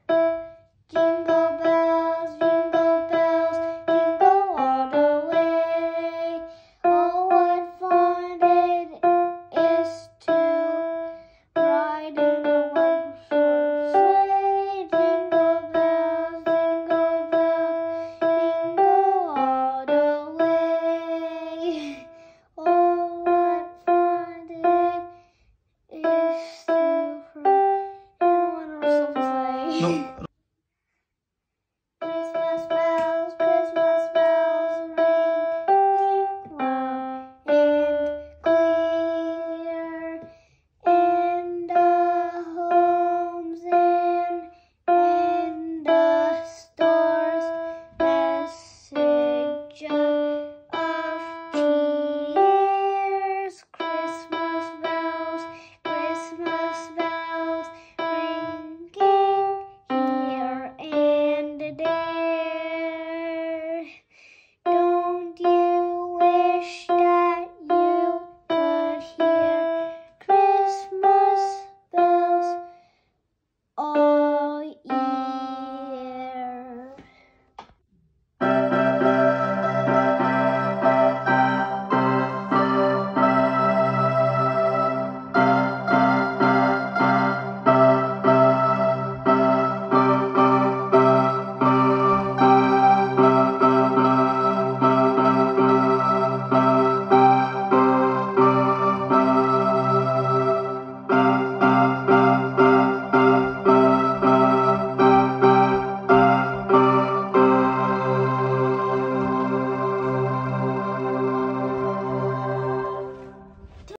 Jingle bells, jingle all the way. Oh, what fun it is to ride in a one-horse sleigh. Jingle bells, jingle all the way. Oh, what fun it is to ride in a one-horse sleigh. No,